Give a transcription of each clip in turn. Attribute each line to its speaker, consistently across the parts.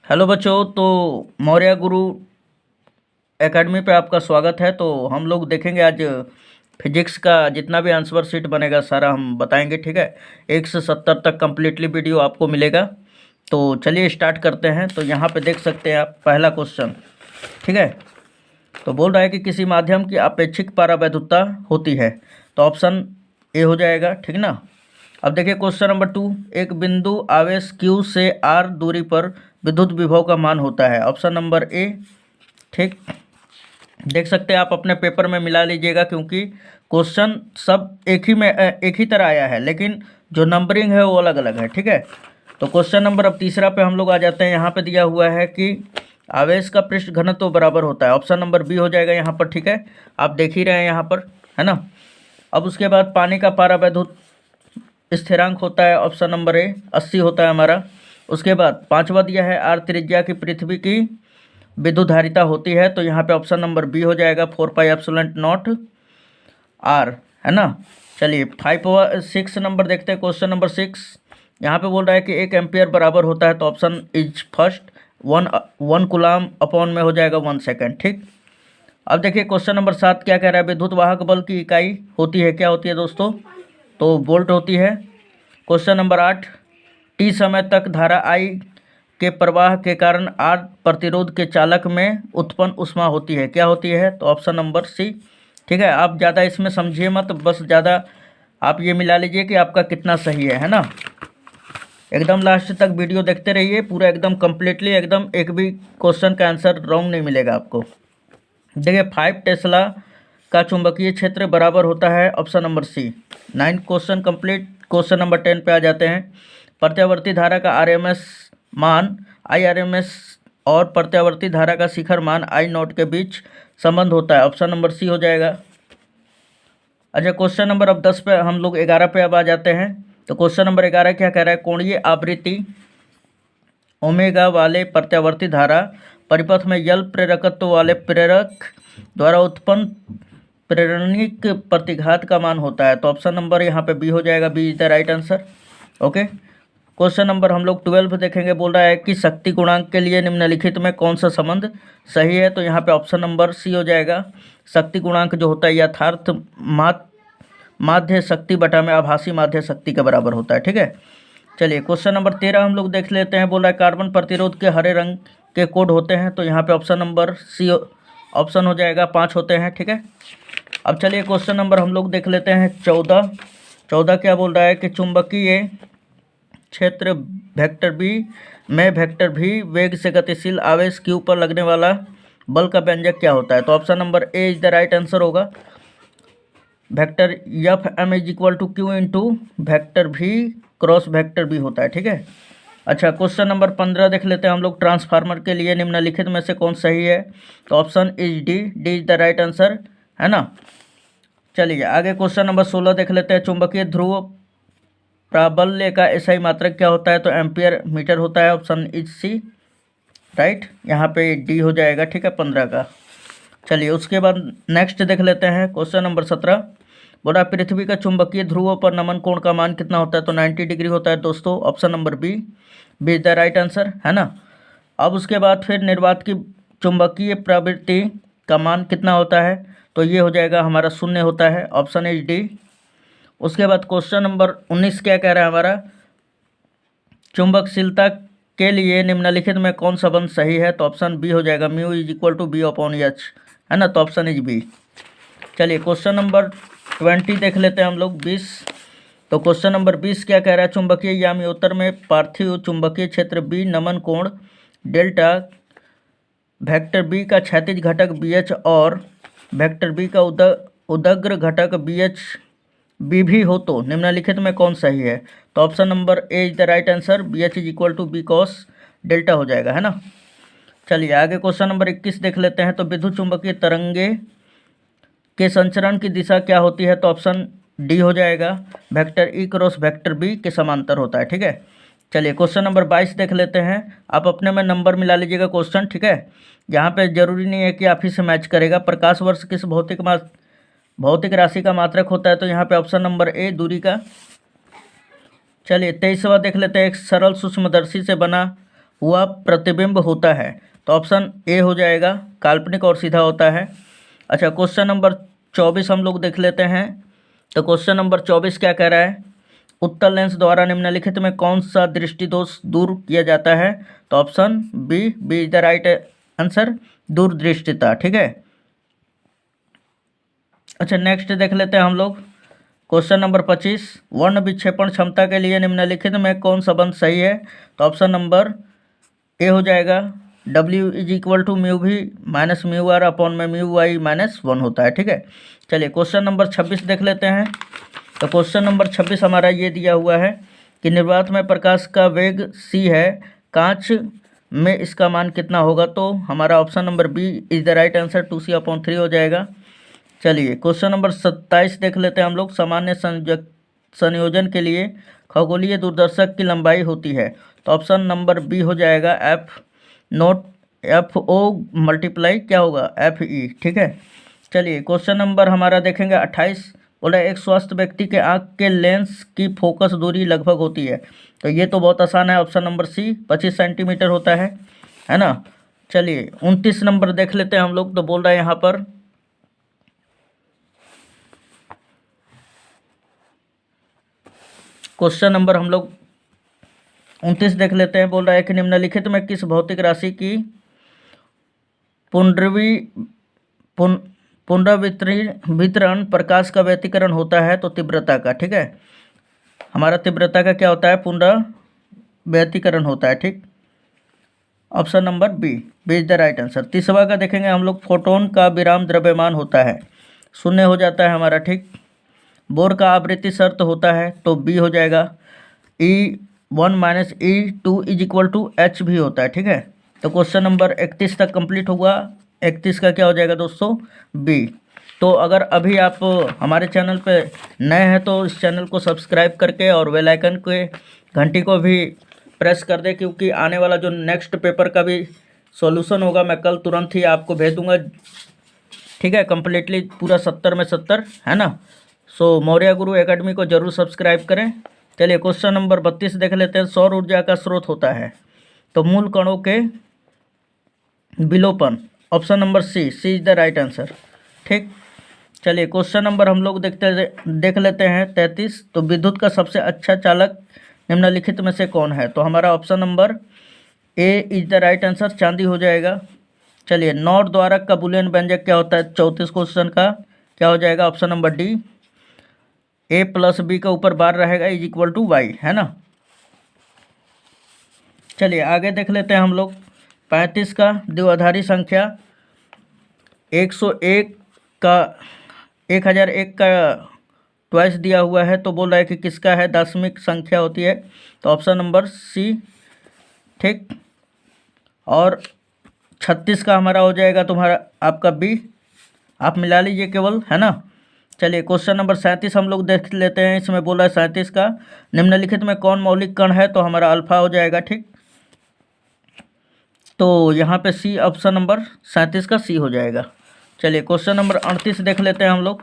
Speaker 1: Hello बच्चों। तो मौर्य गुरु academy पे आपका स्वागत है। तो हम लोग देखेंगे आज फिजिक्स का जितना भी आंसर शीट बनेगा सारा हम बताएंगे, ठीक है। 1 से 70 तक कम्प्लीटली वीडियो आपको मिलेगा। तो चलिए स्टार्ट करते हैं। तो यहाँ पे देख सकते हैं आप पहला क्वेश्चन, ठीक है। तो बोल रहा है कि किसी माध्यम की अपेक्षिक पारवैधुता होती है। तो ऑप्शन ए हो जाएगा, ठीक ना। अब देखिए क्वेश्चन नंबर 2, एक बिंदु आवेश Q से R दूरी पर विद्युत विभव का मान होता है। ऑप्शन नंबर ए, ठीक। देख सकते हैं आप अपने पेपर में मिला लीजिएगा, क्योंकि क्वेश्चन सब एक ही तरह आया है, लेकिन जो नंबरिंग है वो अलग अलग है, ठीक है। तो क्वेश्चन नंबर अब तीसरा पे हम लोग आ जाते हैं। यहाँ पे दिया हुआ है कि आवेश का पृष्ठ घनत्व बराबर होता है। ऑप्शन नंबर बी हो जाएगा यहाँ पर, ठीक है। आप देख ही रहे हैं यहाँ पर, है ना। अब उसके बाद पानी का पारावैद्युत स्थिरांक होता है। ऑप्शन नंबर ए 80 होता है हमारा। उसके बाद पांचवा दिया है आर त्रिज्या की पृथ्वी की विद्युत धारिता होती है। तो यहाँ पे ऑप्शन नंबर बी हो जाएगा 4πε0 आर, है ना। चलिए 6 नंबर देखते हैं। क्वेश्चन नंबर 6 यहाँ पे बोल रहा है कि 1 एम्पियर बराबर होता है। तो option is first, one coulomb upon में हो जाएगा 1 सेकेंड, ठीक। अब देखिए क्वेश्चन नंबर 7 क्या कह रहा है, विद्युत वाहक बल की इकाई होती है, क्या होती है दोस्तों, तो वोल्ट होती है। क्वेश्चन नंबर 8, टी समय तक धारा आई के प्रवाह के कारण आर प्रतिरोध के चालक में उत्पन्न ऊष्मा होती है, क्या होती है, तो ऑप्शन नंबर सी, ठीक है। आप ज़्यादा इसमें समझिए मत, बस ज़्यादा आप ये मिला लीजिए कि आपका कितना सही है ना। एकदम लास्ट तक वीडियो देखते रहिए, पूरा एकदम कम्प्लीटली, एकदम एक भी क्वेश्चन का आंसर रॉन्ग नहीं मिलेगा आपको। देखिए 5 टेस्ला का चुंबकीय क्षेत्र बराबर होता है। Option number C. 9 question complete. Question number 10 पे आ जाते हैं। प्रत्यावर्ती धारा का आरएमएस मान आईआरएमएस और प्रत्यावर्ती धारा का शिखर मान आई नॉट के बीच संबंध होता है। ऑप्शन नंबर सी हो जाएगा। अच्छा क्वेश्चन नंबर अब 10 पे हम लोग 11 पे अब आ जाते हैं। तो क्वेश्चन नंबर 11 क्या कह रहा है, कोणीय आवृत्ति ओमेगा वाले प्रत्यावर्ती धारा परिपथ में यल प्रेरकत्व वाले प्रेरक द्वारा उत्पन्न प्रेरणिक प्रतिघात का मान होता है। तो ऑप्शन नंबर यहाँ पे बी हो जाएगा, B is the right answer. Okay question number हम लोग 12 देखेंगे। बोल रहा है कि शक्ति गुणांक के लिए निम्नलिखित में कौन सा संबंध सही है। तो यहाँ पे ऑप्शन नंबर सी हो जाएगा। शक्ति गुणांक जो होता है यथार्थ माध्य शक्ति बटा में आभासी माध्य शक्ति के बराबर होता है, ठीक है। चलिए क्वेश्चन नंबर 13 हम लोग देख लेते हैं। बोल रहा है कार्बन प्रतिरोध के हरे रंग के कोड होते हैं। तो यहाँ पे ऑप्शन नंबर सी ऑप्शन हो जाएगा, 5 होते हैं, ठीक है। अब चलिए क्वेश्चन नंबर हम लोग देख लेते हैं 14 क्या बोल रहा है कि चुंबकीय क्षेत्र वेक्टर बी में वेक्टर भी वेग से गतिशील आवेश क्यू पर लगने वाला बल का व्यंजक क्या होता है। तो option number A is the right answer होगा। Vector F M is equal to Q into vector भी क्रॉस वेक्टर बी होता है, ठीक है। अच्छा क्वेश्चन नंबर 15 देख लेते हैं हम लोग। ट्रांसफार्मर के लिए निम्नलिखित में से कौन सही है। तो option is D, D is the right answer, है ना। चलिए आगे क्वेश्चन नंबर 16 देख लेते हैं। चुंबकीय ध्रुव प्राबल्य का एसआई मात्रक क्या होता है। तो एम्पियर मीटर होता है। ऑप्शन इज सी, राइट, यहाँ पे डी हो जाएगा, ठीक है, 15 का। चलिए उसके बाद नेक्स्ट देख लेते हैं। क्वेश्चन नंबर 17 बोला पृथ्वी का चुंबकीय ध्रुवों पर नमन कोण का मान कितना होता है। तो 90 डिग्री होता है दोस्तों। Option number B, B is the right answer, है ना। अब उसके बाद फिर निर्वात की चुंबकीय प्रवृत्ति का मान कितना होता है। तो ये हो जाएगा हमारा 0 होता है। Option is D. उसके बाद क्वेश्चन नंबर 19 क्या कह रहा है हमारा, चुंबकशीलता के लिए निम्नलिखित में कौन सा बंध सही है। तो ऑप्शन बी हो जाएगा, mu is equal to B upon H, है ना। तो ऑप्शन इज बी। चलिए क्वेश्चन नंबर 20 देख लेते हैं हम लोग, 20। तो क्वेश्चन नंबर 20 क्या कह रहा है, चुंबकीय याम्योत्तर में पार्थिव चुंबकीय क्षेत्र बी नमन कोण डेल्टा वेक्टर बी का क्षैतिज घटक बी एच और वेक्टर बी का उदग्र घटक बी एच बी भी हो तो निम्नलिखित में कौन सही है। तो option number A is the right answer, B H is equal to B cos delta हो जाएगा, है ना। चलिए आगे क्वेश्चन नंबर 21 देख लेते हैं। तो विद्युत चुंबकीय तरंगे के संचरण की दिशा क्या होती है। तो ऑप्शन डी हो जाएगा, vector E cross vector B के समांतर होता है, ठीक है। चलिए क्वेश्चन नंबर 22 देख लेते हैं। आप अपने में नंबर मिला लीजिएगा क्वेश्चन, ठीक है। यहाँ पे जरूरी नहीं है कि आप ही से मैच करेगा। प्रकाश वर्ष किस भौतिक राशि का मात्रक होता है। तो यहाँ पे ऑप्शन नंबर ए दूरी का। चलिए 23वां देख लेते हैं। एक सरल सूक्ष्मदर्शी से बना हुआ प्रतिबिंब होता है? तो ऑप्शन ए हो जाएगा, काल्पनिक और सीधा होता है। अच्छा, क्वेश्चन नंबर 24 हम लोग देख लेते हैं। तो क्वेश्चन नंबर 24 क्या कह रहा है? उत्तल लेंस द्वारा निम्नलिखित में कौन सा दृष्टि दोष दूर किया जाता है? तो option B is the right answer, दूरदृष्टिता। ठीक है। अच्छा, नेक्स्ट देख लेते हैं हम लोग। क्वेश्चन नंबर 25, वर्ण विक्षेपण क्षमता के लिए निम्नलिखित में कौन सा बंध सही है? तो ऑप्शन नंबर ए हो जाएगा, W is equal to mu B minus mu R upon में म्यू वाई माइनस 1 होता है। ठीक है। चलिए क्वेश्चन नंबर 26 देख लेते हैं। तो क्वेश्चन नंबर 26 हमारा ये दिया हुआ है कि निर्वात में प्रकाश का वेग c है, कांच में इसका मान कितना होगा? तो हमारा option number B is the right answer, 2c/3 हो जाएगा। चलिए क्वेश्चन नंबर 27 देख लेते हैं हम लोग। सामान्य संयोजन के लिए खगोलीय दूरदर्शक की लंबाई होती है? तो ऑप्शन नंबर बी हो जाएगा, FO मल्टीप्लाई क्या होगा, FE। ठीक है। चलिए क्वेश्चन नंबर हमारा देखेंगे 28। बोला एक स्वस्थ व्यक्ति के आँख के लेंस की फोकस दूरी लगभग होती है? तो ये तो बहुत आसान है, ऑप्शन नंबर सी, 25 सेंटीमीटर होता है ना। चलिए 29 नंबर देख लेते हैं हम लोग। तो बोल रहा है यहाँ पर, क्वेश्चन नंबर हम लोग 29 देख लेते हैं। बोल रहा है कि निम्नलिखित में किस भौतिक राशि की पुनरावितरण प्रकाश का व्यतिकरण होता है? तो तीव्रता का। ठीक है, हमारा तीव्रता का क्या होता है, पुनराव्यतिकरण होता है। ठीक, option number B is the right answer. तीसरा का देखेंगे हम लोग, फोटोन का विराम द्रव्यमान होता है, शून्य हो जाता है हमारा। ठीक, बोर का आवृत्ति शर्त होता है? तो बी हो जाएगा, E1 minus E2 is equal to H भी होता है। ठीक है। तो क्वेश्चन नंबर 31 तक कंप्लीट होगा। 31 का क्या हो जाएगा दोस्तों, बी। तो अगर अभी आप हमारे चैनल पे नए हैं तो इस चैनल को सब्सक्राइब करके और बेल आइकन के घंटी को भी प्रेस कर दें, क्योंकि आने वाला जो नेक्स्ट पेपर का भी सॉल्यूशन होगा मैं कल तुरंत ही आपको भेज दूंगा। ठीक है, कम्प्लीटली पूरा 70 में 70, है ना। सो मौर्य गुरु एकेडमी को जरूर सब्सक्राइब करें। चलिए क्वेश्चन नंबर 32 देख लेते हैं। सौर ऊर्जा का स्रोत होता है? तो मूल कणों के विलोपन, option number C is the right answer. ठीक, चलिए क्वेश्चन नंबर हम लोग देख लेते हैं 33। तो विद्युत का सबसे अच्छा चालक निम्नलिखित में से कौन है? तो हमारा option number A is the right answer, चांदी हो जाएगा। चलिए नॉर द्वारक का बुलियन व्यंजक क्या होता है? 34 क्वेश्चन का क्या हो जाएगा, option number D, A plus B का ऊपर बार रहेगा इज इक्वल टू वाई, है ना। चलिए आगे देख लेते हैं हम लोग 35 का। द्विआधारी संख्या 101 का 1001 का ट्वाइस दिया हुआ है, तो बोल रहा है कि किसका है, दशमिक संख्या होती है? तो ऑप्शन नंबर सी। ठीक, और 36 का हमारा हो जाएगा तुम्हारा आपका बी, आप मिला लीजिए केवल, है ना। चलिए क्वेश्चन नंबर 37 हम लोग देख लेते हैं। इसमें बोला है 37 का, निम्नलिखित में कौन मौलिक कण है? तो हमारा अल्फा हो जाएगा। ठीक, तो यहाँ पे सी, ऑप्शन नंबर 37 का सी हो जाएगा। चलिए क्वेश्चन नंबर 38 देख लेते हैं हम लोग।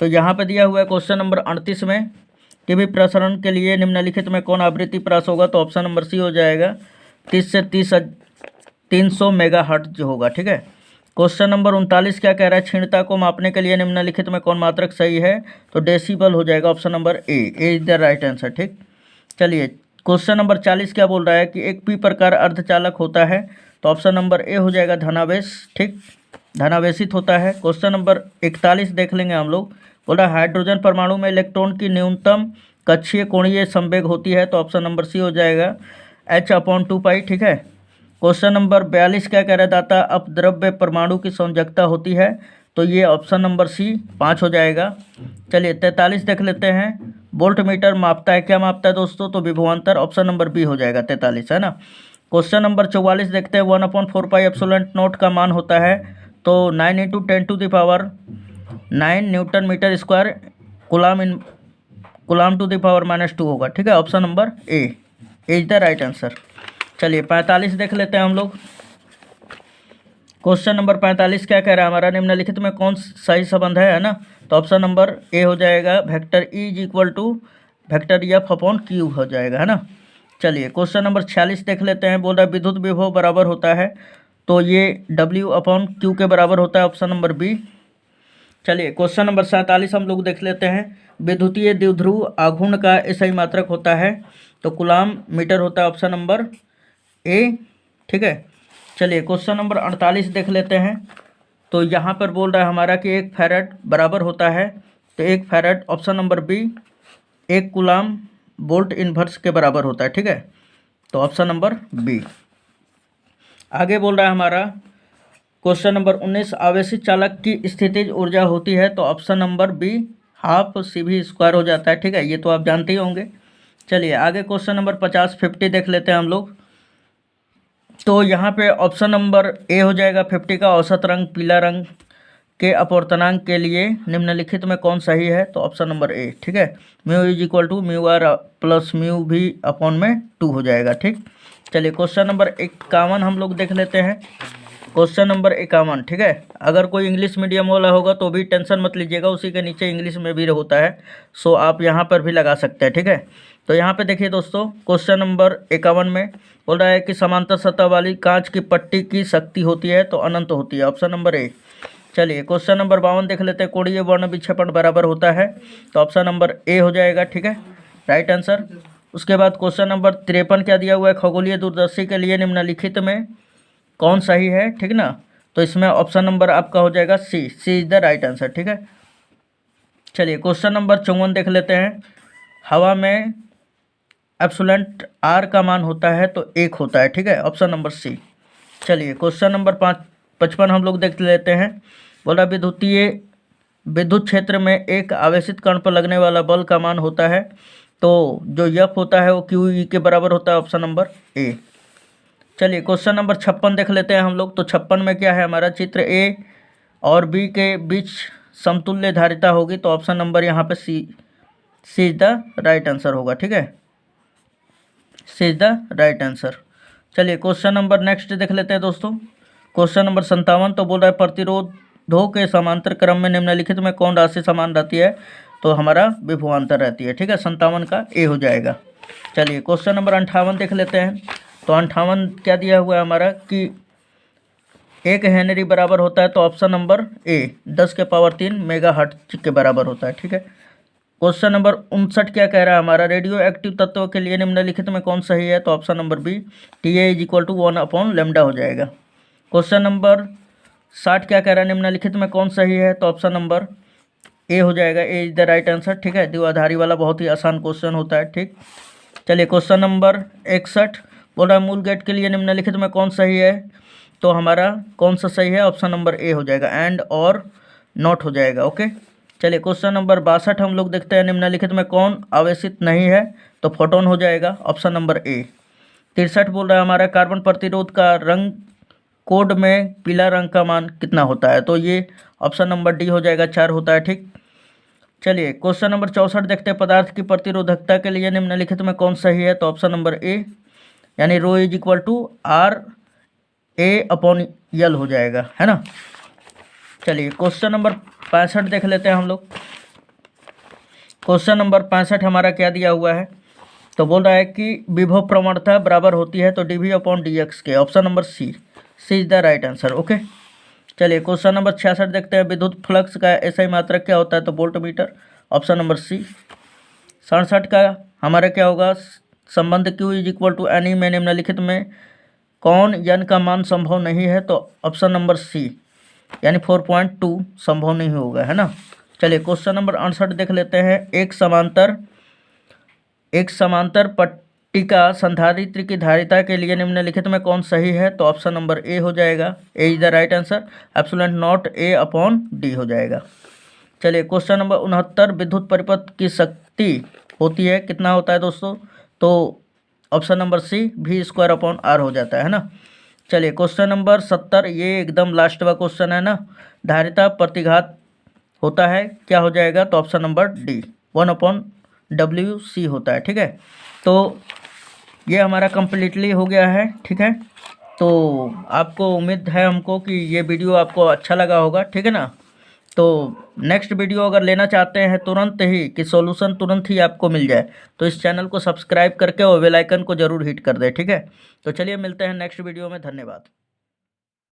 Speaker 1: तो यहाँ पे दिया हुआ है क्वेश्चन नंबर 38 में, टीवी प्रसारण के लिए निम्नलिखित में कौन आवृत्ति प्राप्त होगा? तो ऑप्शन नंबर सी हो जाएगा, 30 से 300 मेगाहर्ट्ज होगा। ठीक है। क्वेश्चन नंबर 39 क्या कह रहा है? क्षीणता को मापने के लिए निम्नलिखित में कौन मात्रक सही है? तो डेसिबल हो जाएगा, option number A is the right answer. ठीक, चलिए क्वेश्चन नंबर 40 क्या बोल रहा है कि एक पी प्रकार अर्धचालक होता है? तो ऑप्शन नंबर ए हो जाएगा, धनावेश। ठीक, धनावेशित होता है। क्वेश्चन नंबर 41 देख लेंगे हम लोग। बोल रहा है हाइड्रोजन परमाणु में इलेक्ट्रॉन की न्यूनतम कक्षीय कोणीय संवेग होती है? तो ऑप्शन नंबर सी हो जाएगा, H/2π। ठीक है। क्वेश्चन नंबर 42 क्या कह रहा है? दाता अपद्रव्य परमाणु की संयोजकता होती है? तो ये ऑप्शन नंबर सी 5 हो जाएगा। चलिए 43 देख लेते हैं। वोल्ट मीटर मापता है, क्या मापता है दोस्तों? तो विभवांतर, ऑप्शन नंबर बी हो जाएगा 43, है ना। क्वेश्चन नंबर 44 देखते हैं। 1/4π एप्सिलॉन नॉट का मान होता है? तो 9 × 10⁹ newton metre square coulomb to the power -2 होगा। ठीक है, option number A is the right answer. चलिए 45 देख लेते हैं हम लोग। क्वेश्चन नंबर 45 क्या कह रहा है हमारा? निम्नलिखित में कौन सही संबंध है ना। तो ऑप्शन नंबर ए हो जाएगा, vector E is equal to vector F/Q हो जाएगा, है ना। चलिए क्वेश्चन नंबर 46 देख लेते हैं। बोल रहा है विद्युत विभव बराबर होता है, तो ये W/Q के बराबर होता है, ऑप्शन नंबर बी। चलिए क्वेश्चन नंबर 47 हम लोग देख लेते हैं। विद्युतीय द्विध्रुव आघूर्ण का SI मात्रक होता है, तो कूलाम मीटर होता है, ऑप्शन नंबर ए। ठीक है। चलिए क्वेश्चन नंबर 48 देख लेते हैं। तो यहाँ पर बोल रहा है हमारा कि 1 फैराड बराबर होता है, तो 1 farad option number B 1 coulomb volt inverse के बराबर होता है। ठीक है, तो ऑप्शन नंबर बी। आगे बोल रहा है हमारा क्वेश्चन नंबर 19, आवेशित चालक की स्थितिज ऊर्जा होती है, तो option number be half CV² हो जाता है। ठीक है, ये तो आप जानते ही होंगे। चलिए आगे क्वेश्चन नंबर 50 देख लेते हैं हम लोग। तो यहाँ पे ऑप्शन नंबर ए हो जाएगा 50 का औसत रंग पीला रंग के अपवर्तनांक के लिए निम्नलिखित में कौन सही है, तो ऑप्शन नंबर ए। ठीक है, mu is equal to mu R plus mu B upon में 2 हो जाएगा। ठीक। चलिए क्वेश्चन नंबर 51 हम लोग देख लेते हैं। Question number 51। ठीक है, अगर कोई इंग्लिश मीडियम वाला होगा तो भी टेंशन मत लीजिएगा, उसी के नीचे इंग्लिश में भी होता है, सो आप यहाँ पर भी लगा सकते हैं। ठीक है, तो यहाँ पे देखिए दोस्तों, क्वेश्चन नंबर 51 में बोल रहा है कि समांतर सतह वाली कांच की पट्टी की शक्ति होती है, तो अनंत होती है, ऑप्शन नंबर ए। चलिए क्वेश्चन नंबर 52 देख लेते हैं। कोणीय वर्ण विक्षेपण बराबर होता है, तो ऑप्शन नंबर ए हो जाएगा। ठीक है, राइट आंसर। उसके बाद क्वेश्चन नंबर 53 क्या दिया हुआ है, खगोलीय दूरदर्शी के लिए निम्नलिखित में कौन सही है। ठीक ना, तो इसमें ऑप्शन नंबर आपका हो जाएगा सी इज द राइट आंसर। ठीक है। चलिए क्वेश्चन नंबर 54 देख लेते हैं। हवा में एब्सोल्यूट R का मान होता है, तो 1 होता है। ठीक है, ऑप्शन नंबर सी। चलिए क्वेश्चन नंबर 55 हम लोग देख लेते हैं। बोला विद्युत क्षेत्र में एक आवेशित कण पर लगने वाला बल का मान होता है, तो जो F होता है वो QE के बराबर होता है, ऑप्शन नंबर ए। चलिए क्वेश्चन नंबर 56 देख लेते हैं हम लोग। तो 56 में क्या है हमारा, चित्र ए और बी के बीच समतुल्य धारिता होगी, तो ऑप्शन नंबर यहाँ पे सी इज द राइट आंसर होगा। ठीक है, सी इज द राइट आंसर। चलिए क्वेश्चन नंबर नेक्स्ट देख लेते हैं दोस्तों। क्वेश्चन नंबर 57 तो बोल रहा है प्रतिरोधों के समांतर क्रम में निम्नलिखित में कौन राशि समान रहती है, तो हमारा विभवांतर रहती है। ठीक है, 57 का ए हो जाएगा। चलिए क्वेश्चन नंबर 58 देख लेते हैं। तो 58 क्या दिया हुआ है हमारा कि 1 हेनरी बराबर होता है, तो ऑप्शन नंबर ए 10⁻³ मेगाहर्ट्ज के बराबर होता है। ठीक है। क्वेश्चन नंबर 59 क्या कह रहा है हमारा, रेडियो एक्टिव तत्व के लिए निम्नलिखित में कौन सही है, तो option number B TA is equal to 1/λ हो जाएगा। क्वेश्चन नंबर 60 क्या कह रहा है, निम्नलिखित में कौन सही है, तो ऑप्शन नंबर ए हो जाएगा, A is the right answer. ठीक है, द्विआधारी वाला बहुत ही आसान क्वेश्चन होता है। ठीक। चलिए क्वेश्चन नंबर 61 बोल रहा है मूल गेट के लिए निम्नलिखित में कौन सही है, तो हमारा कौन सा सही है, ऑप्शन नंबर ए हो जाएगा, एंड और नॉट हो जाएगा। ओके। चलिए क्वेश्चन नंबर 62 हम लोग देखते हैं। निम्नलिखित में कौन आवेशित नहीं है, तो फोटोन हो जाएगा, ऑप्शन नंबर ए। 63 बोल रहा है हमारा कार्बन प्रतिरोध का रंग कोड में पीला रंग का मान कितना होता है, तो ये ऑप्शन नंबर डी हो जाएगा, 4 होता है। ठीक। चलिए क्वेश्चन नंबर 64 देखते हैं। पदार्थ की प्रतिरोधकता के लिए निम्नलिखित में कौन सही है, तो ऑप्शन नंबर ए यानी ρ इज इक्वल टू RA/L हो जाएगा, है ना। चलिए क्वेश्चन नंबर 65 देख लेते हैं हम लोग। क्वेश्चन नंबर 65 हमारा क्या दिया हुआ है, तो बोल रहा है कि विभव प्रवणता बराबर होती है, तो dV/dx के, option number C is the right answer. Okay. चलिए क्वेश्चन नंबर 66 देखते हैं। विद्युत फ्लक्स का SI मात्रक क्या होता है, तो volt metre, option number C. 67 का हमारा क्या होगा, संबंध Q is equal to NE में निम्नलिखित में कौन N का मान संभव नहीं है, तो ऑप्शन नंबर सी यानी 4.2 संभव नहीं होगा, है ना। चलिए क्वेश्चन नंबर 68 देख लेते हैं। एक समांतर पट्टिका संधारित्र की धारिता के लिए निम्नलिखित में कौन सही है, तो ऑप्शन नंबर ए हो जाएगा, A is the right answer, absolute not A/D हो जाएगा। चलिए क्वेश्चन नंबर 69 विद्युत परिपथ की शक्ति होती है, कितना होता है दोस्तों, तो ऑप्शन नंबर सी V²/R हो जाता है ना। चलिए क्वेश्चन नंबर 70 ये एकदम लास्ट का क्वेश्चन है ना। धारिता प्रतिघात होता है, क्या हो जाएगा, तो ऑप्शन नंबर डी 1/WC होता है। ठीक है, तो ये हमारा कम्प्लीटली हो गया है। ठीक है, तो आपको उम्मीद है हमको कि ये वीडियो आपको अच्छा लगा होगा। ठीक है ना। तो नेक्स्ट वीडियो अगर लेना चाहते हैं तुरंत ही कि सॉल्यूशन तुरंत ही आपको मिल जाए, तो इस चैनल को सब्सक्राइब करके और बेल आइकन को ज़रूर हिट कर दें, ठीक है। तो चलिए मिलते हैं नेक्स्ट वीडियो में, धन्यवाद।